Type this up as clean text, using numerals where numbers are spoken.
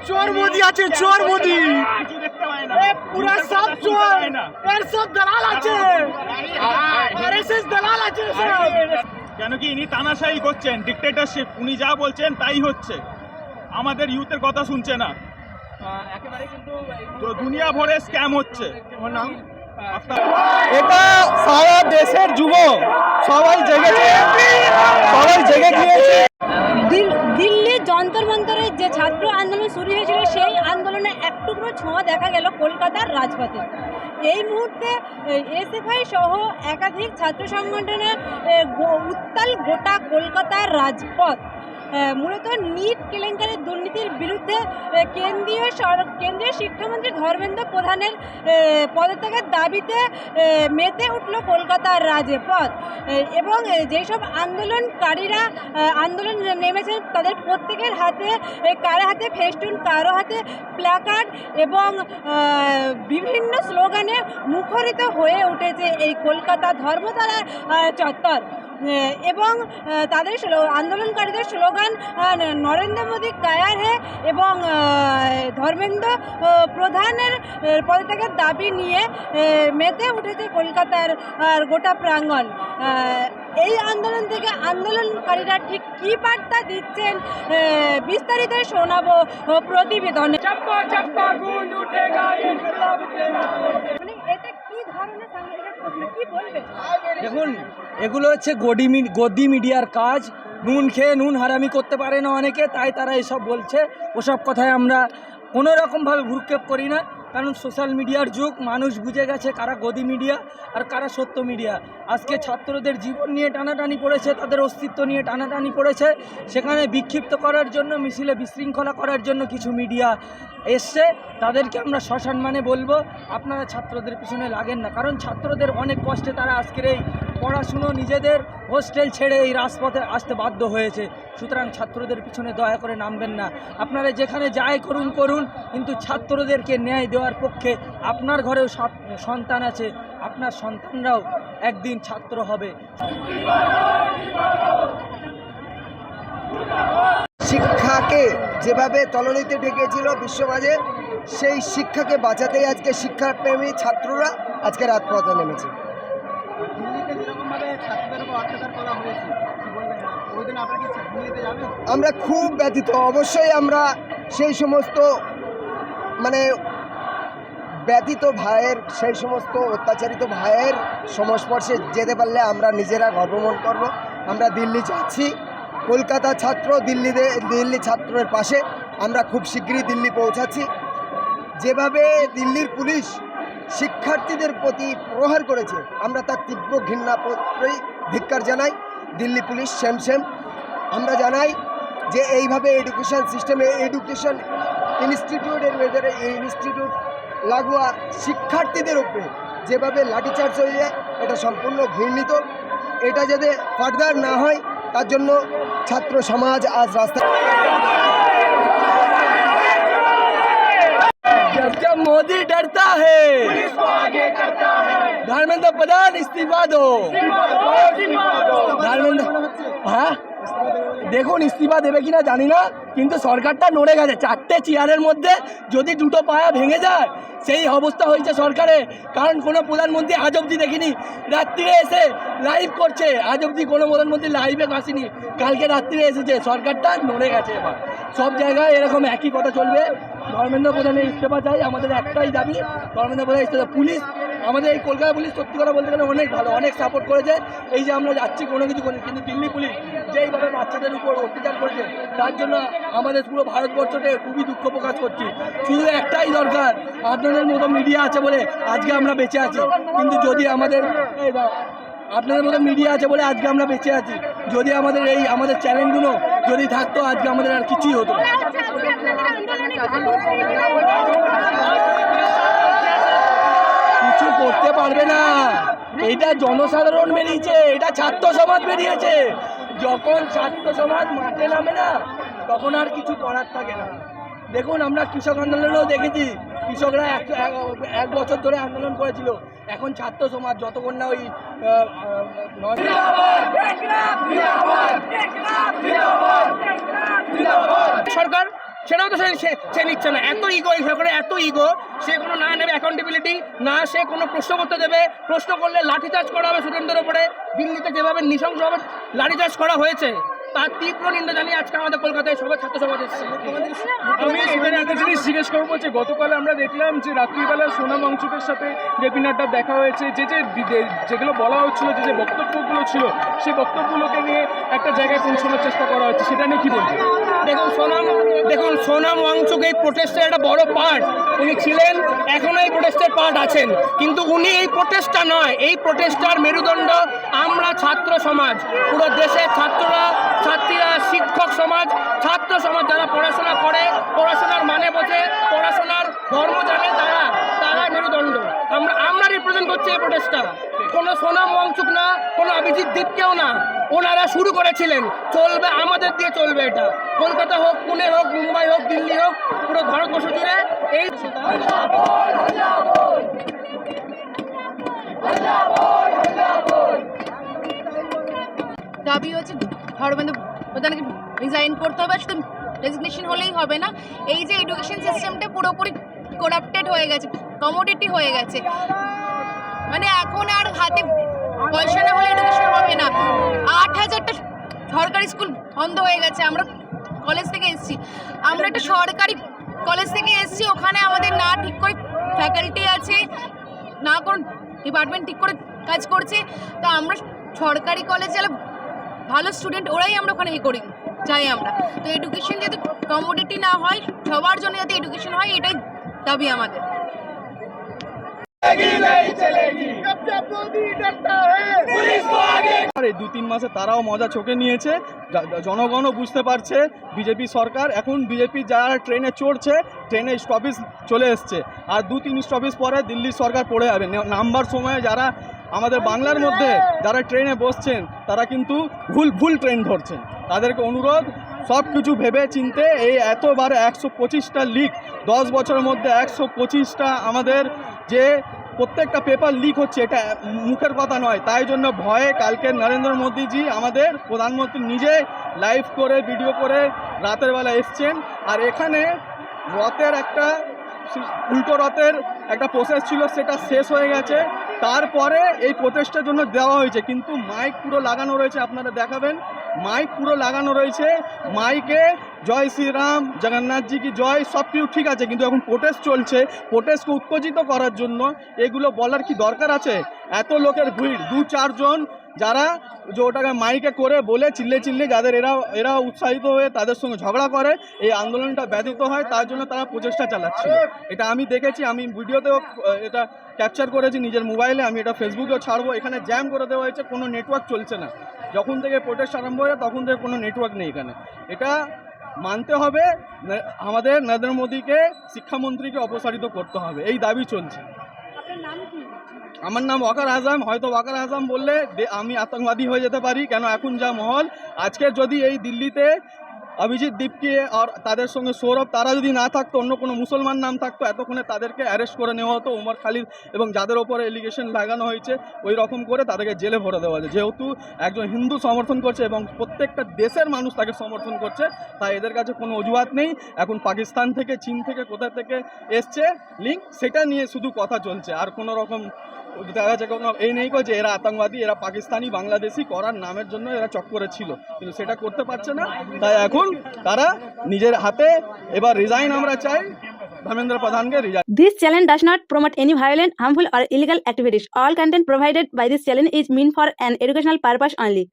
চোর মোদি আছে, চোর মোদি পুরা সব চোর, এর সব দালাল আছে, আরএসএস দালাল আছে সব। কেন কি ইনি তানাশাহি করছেন, ডিক্টেটরশিপ, উনি যা বলছেন তাই হচ্ছে, আমাদের ইউথের কথা শুনছে না, একেবারে কিন্তু তো দুনিয়া ভরে স্ক্যাম হচ্ছে। এটা সারা দেশের যুব সবাই জেগেছে, সবাই জেগে গিয়েছে। দিল্লির যন্তর মন্তরে যে ছাত্র আন্দোলন শুরু হয়েছিল সেই আন্দোলনে এক টুকরো ছোঁয়া দেখা গেল কলকাতার রাজপথে। এই মুহূর্তে এসএফআই সহ একাধিক ছাত্র সংগঠনের উত্তাল গোটা কলকাতার রাজপথ। মূলত নিট কেলেঙ্কারির দুর্নীতির বিরুদ্ধে কেন্দ্রীয় শিক্ষামন্ত্রী ধর্মেন্দ্র প্রধানের পদত্যাগের দাবিতে মেতে উঠল কলকাতার রাজপথ। এবং যেসব আন্দোলনকারীরা আন্দোলন নেমেছেন তাদের প্রত্যেকের হাতে, কারো হাতে ফেস্টুন, কারো হাতে প্ল্যাকার্ড এবং বিভিন্ন স্লোগানে মুখরিত হয়ে উঠেছে এই কলকাতা ধর্মতলা চত্বর। এবং তাদের আন্দোলনকারীদের স্লোগান নরেন্দ্র মোদী কায়ার হে এবং ধর্মেন্দ্র প্রধানের পদত্যাগের দাবি নিয়ে মেতে উঠেছে কলকাতার গোটা প্রাঙ্গণ। এই আন্দোলন থেকে আন্দোলনকারীরা ঠিক কী বার্তা দিচ্ছেন বিস্তারিত শোনাবো প্রতিবেদনে। মানে এটা কি ধরনের সাংবাদিক কি বলবে? দেখুন, এগুলো হচ্ছে গদি মিডিয়ার কাজ। নুন খেয়ে নুন হারামি করতে পারে না অনেকে, তাই তারা এসব বলছে। ওসব কথায় আমরা কোনো রকমভাবে ভ্রুক্ষেপ করি না, কারণ সোশ্যাল মিডিয়ার যুগ, মানুষ বুঝে গেছে কারা গদি মিডিয়া আর কারা সত্য মিডিয়া। আজকে ছাত্রদের জীবন নিয়ে টানাটানি পড়েছে, তাদের অস্তিত্ব নিয়ে টানাটানি পড়েছে, সেখানে বিক্ষিপ্ত করার জন্য, মিছিলে বিশৃঙ্খলা করার জন্য কিছু মিডিয়া এসছে। তাদেরকে আমরা সসম্মানে বলবো, আপনারা ছাত্রদের পিছনে লাগেন না, কারণ ছাত্রদের অনেক কষ্টে তারা আজকের এই পড়াশুনো, নিজেদের হোস্টেল ছেড়ে এই রাজপথে আসতে বাধ্য হয়েছে। সুতরাং ছাত্রদের পিছনে দয়া করে নামবেন না। আপনারা যেখানে যাই করুন, কিন্তু ছাত্রদেরকে ন্যায় দেওয়ার পক্ষে। আপনার ঘরেও সন্তান আছে, আপনার সন্তানরাও একদিন ছাত্র হবে। শিক্ষাকে যেভাবে তলানিতে ঢেকেছিল বিশ্বমাঝে, সেই শিক্ষাকে বাঁচাতেই আজকে শিক্ষাপ্রেমী ছাত্ররা আজকে রাজপথে নেমেছে। আমরা খুব ব্যথিত। অবশ্যই আমরা সেই সমস্ত ব্যথিত ভাইয়ের, সেই সমস্ত অত্যাচারিত ভাইয়ের সংস্পর্শে যেতে পারলে আমরা নিজেরা গর্ববোধ করব। আমরা দিল্লি যাচ্ছি, কলকাতা ছাত্র দিল্লি ছাত্রের পাশে। আমরা খুব শীঘ্রই দিল্লি পৌঁছাচ্ছি। যেভাবে দিল্লির পুলিশ শিক্ষার্থীদের প্রতি প্রহার করেছে, আমরা তার তীব্র ঘৃণা ধিক্কার জানাই। Delhi police same. আমরা জানাই যে এইভাবে এডুকেশন সিস্টেমে, এডুকেশন ইনস্টিটিউটের ভেতরে, এই ইনস্টিটিউট লাগোয়া শিক্ষার্থীদের উপরে যেভাবে লাঠিচার্জ হয়ে যায়, এটা সম্পূর্ণ ঘৃণিত। এটা যাতে ফার্দার না হয় তার জন্য ছাত্র সমাজ আজ রাস্তায়। जब मोदी डरता है धर्मेंद्र प्रधान इस्तीफा दो। ধর্মেন্দ্র, হ্যাঁ দেখুন ইস্তিফা দেবে কিনা জানি না, কিন্তু সরকারটা নড়ে গেছে। 4টে চেয়ারের মধ্যে যদি 2টো পায়া ভেঙে যায়, সেই অবস্থা হয়েছে সরকারে। কারণ কোনো প্রধানমন্ত্রী আজ অবধি দেখিনি রাত্রিরে এসে লাইভ করছে, আজ অবধি কোনো প্রধানমন্ত্রী লাইভে আসেনি, কালকে রাত্রিরে এসেছে। সরকারটা নড়ে গেছে। এবার সব জায়গায় এরকম একই কথা চলবে। ধর্মেন্দ্র প্রধানের ইস্তফা চাই, আমাদের একটাই দাবি, ধর্মেন্দ্র প্রধানের ইস্তফা। পুলিশ, আমাদের এই কলকাতা পুলিশ সত্যি কথা বলতে গেলে অনেক ভালো, অনেক সাপোর্ট করেছে। এই যে আমরা যাচ্ছি কোনো কিছু করি, কিন্তু দিল্লি পুলিশ যেইভাবে বাচ্চাদের উপর অত্যাচার করেছে, তার জন্য আমাদের পুরো ভারতবর্ষতে খুবই দুঃখ প্রকাশ করছি। শুধু একটাই দরকার, আপনাদের মতো মিডিয়া আছে বলে আজকে আমরা বেঁচে আছি। কিন্তু যদি আমাদের আপনাদের মতো মিডিয়া আছে বলে আজকে আমরা বেঁচে আছি, যদি আমাদের চ্যানেলগুলো যদি থাকতো, আজকে আমাদের আর কিছুই হতো না। কিছু করতে পারবে না, এটা জনসাধারণ বেরিয়েছে, এটা ছাত্র সমাজ বেরিয়েছে। যখন ছাত্র সমাজ মাঠে নামে না, তখন আর কিছু করার থাকে না। দেখুন, আমরা কৃষক আন্দোলনেও দেখেছি, কৃষকরা এক বছর ধরে আন্দোলন করেছিল। এখন ছাত্র সমাজ যতক্ষণ না ওই সরকার সেটাও তো সে নিচ্ছে না। এত ইগো এই সরকারে, এত ইগো, সে কোনো না নেবে অ্যাকাউন্টেবিলিটি, না সে কোনো প্রশ্ন করতে দেবে। প্রশ্ন করলে লাঠিচার্জ করা হবে স্টুডেন্টদের উপরে। দিল্লিতে যেভাবে নৃশংসভাবে লাঠিচার্জ করা হয়েছে তার তীব্র নিন্দা জানিয়ে আজকে আমাদের কলকাতায় সবাই ছাত্র সমাজ এসেছে। আমি এখানে একটা জিনিস জিজ্ঞেস করবো যে গতকাল আমরা দেখলাম যে রাত্রিবেলা সোনাম ওয়াংচুকের সাথে জেপি নাড্ডার দেখা হয়েছে, যেগুলো বলা হচ্ছিল, যে বক্তব্যগুলো ছিল, সেই বক্তব্যগুলোকে নিয়ে একটা জায়গায় পৌঁছানোর চেষ্টা করা হচ্ছে, সেটা নিয়ে কি বলবেন? দেখুন সোনাম ওয়াংচুক এই প্রোটেস্টের একটা বড় পার্ট উনি ছিলেন, এখনো এই প্রোটেস্টের পার্ট আছেন, কিন্তু উনি এই প্রোটেস্টটা নয়, এই প্রোটেস্টার মেরুদণ্ড আমরা ছাত্র সমাজ, পুরো দেশের ছাত্রীরা, শিক্ষক সমাজ, ছাত্র সমাজ যারা পড়াশোনা করে, পড়াশোনার মানে বোঝে, পড়াশোনার ধর্ম জানে, তারা মেরুদণ্ড। আমরা রিপ্রেজেন্ট করছি এই প্রোটেস্টটা, কোনো সোনাম ওয়াংচুক না, কোনো অভিজিৎ দীপকেও না। ওনারা শুরু করেছিলেন, চলবে, আমাদের দিয়ে চলবে এটা। কলকাতা হোক, পুনে হোক, মুম্বাই হোক, দিল্লি হোক, পুরো ভারতবর্ষ জুড়ে এই দাবি হচ্ছে ধর্মেন্দ্র প্রধানকে রিজাইন করতে হবে। শুধু রেজিগনেশন হলেই হবে না, এই যে এডুকেশন সিস্টেমটা পুরোপুরি করাপ্টেড হয়ে গেছে, কমোডিটি হয়ে গেছে। মানে এখন আর হাতে পয়সা না হলে এডুকেশন হবে না। 8,000টা সরকারি স্কুল বন্ধ হয়ে গেছে। আমরা কলেজ থেকে এসেছি, আমরা একটা সরকারি কলেজ থেকে এসেছি, ওখানে আমাদের না ঠিক করে ফ্যাকাল্টি আছে, না কোনো ডিপার্টমেন্ট ঠিক করে কাজ করছে। তো আমরা সরকারি কলেজ যারা ভালো স্টুডেন্ট ওরাই আমরা ওখানে করি চাই আমরা। তো এডুকেশন যাতে কমোডিটি না হয়, সবার জন্য যাতে এডুকেশন হয়, এটাই দাবি আমাদের। আর এই 2-3 মাসে তারাও মজা চোখে নিয়েছে, জনগণও বুঝতে পারছে বিজেপি সরকার। এখন বিজেপি যারা ট্রেনে চড়ছে, ট্রেনে স্টপেজ চলে এসছে, আর 2-3 স্টপেজ পরে দিল্লি সরকার পড়ে যাবে। নাম্বার সময়ে যারা আমাদের বাংলার মধ্যে যারা ট্রেনে বসছেন তারা কিন্তু ভুল ট্রেন ধরছেন। তাদেরকে অনুরোধ, সব কিছু ভেবে চিনতে, এই এতবারে 125টা লিক, 10 বছরের মধ্যে 125টা আমাদের যে প্রত্যেকটা পেপার লিক হচ্ছে, এটা মুখের কথা নয়। তাই জন্য ভয়ে কালকে নরেন্দ্র মোদীজি আমাদের প্রধানমন্ত্রী নিজে লাইভ করে, ভিডিও করে রাতের বেলা এসছেন। আর এখানে রথের একটা উল্টো রথের একটা প্রসেস ছিল, সেটা শেষ হয়ে গেছে। তারপরে এই প্রচেষ্টার জন্য দেওয়া হয়েছে, কিন্তু মাইক পুরো লাগানো রয়েছে, আপনারা দেখাবেন, মাইক পুরো লাগানো রয়েছে। মাইকে জয় শ্রীরাম, জগন্নাথজি কি জয়, সব কিছু ঠিক আছে, কিন্তু এখন প্রোটেস্ট চলছে, প্রোটেস্টকে উত্তেজিত করার জন্য এগুলো বলার কি দরকার আছে? এত লোকের ভিড়, 2-4 জন যারা যে ওটাকে মাইকে করে বলে চিল্লে যাদের এরা উৎসাহিত হয়ে তাদের সঙ্গে ঝগড়া করে, এই আন্দোলনটা ব্যাধিত হয়, তার জন্য তারা প্রচেষ্টা চালাচ্ছিল। এটা আমি দেখেছি, আমি ভিডিওতেও এটা ক্যাপচার করেছি নিজের মোবাইলে, আমি এটা ফেসবুকেও ছাড়বো। এখানে জ্যাম করে দেওয়া হয়েছে, কোনো নেটওয়ার্ক চলছে না। যখন থেকে প্রোটেস্ট আরম্ভ হয়েছে তখন থেকে কোনো নেটওয়ার্ক নেই এখানে। এটা মানতে হবে, আমাদের নরেন্দ্র মোদীকে, শিক্ষামন্ত্রীকে অপসারিত করতে হবে, এই দাবি চলছে। আমার নাম ওয়াকার আজম। হয়তো ওয়াকার আজম বললে আমি আতঙ্কবাদী হয়ে যেতে পারি, কেন এখন যা মহল, আজকে যদি এই দিল্লিতে অভিজিৎ দীপকে আর তাদের সঙ্গে সৌরভ, তারা যদি না থাকতো, অন্য কোনো মুসলমান নাম থাকতো, এতক্ষণে তাদেরকে অ্যারেস্ট করে নেওয়া হতো। ওমর খালিদ এবং যাদের ওপরে এলিগেশন লাগানো হয়েছে ওই রকম করে তাদেরকে জেলে ভরে দেওয়া হয়েছে। যেহেতু একজন হিন্দু সমর্থন করছে এবং প্রত্যেকটা দেশের মানুষ তাকে সমর্থন করছে, তাই এদের কাছে কোনো অজুহাত নেই। এখন পাকিস্তান থেকে, চীন থেকে, কোথা থেকে এসছে লিঙ্ক, সেটা নিয়ে শুধু কথা চলছে। আর কোনো রকম দেখা যাচ্ছে কোনো এই নেই যে এরা আতঙ্কবাদী, এরা পাকিস্তানি, বাংলাদেশি করার নামের জন্য এরা চক্করে ছিল, কিন্তু সেটা করতে পারছে না। তাই এখন তারা নিজের হাতে এবার রিজাইন আমরা চাই, ধর্মেন্দ্র প্রধানকে resign. This channel does not promote any violent, harmful or illegal activities. All content provided by this channel is meant for an educational purpose only.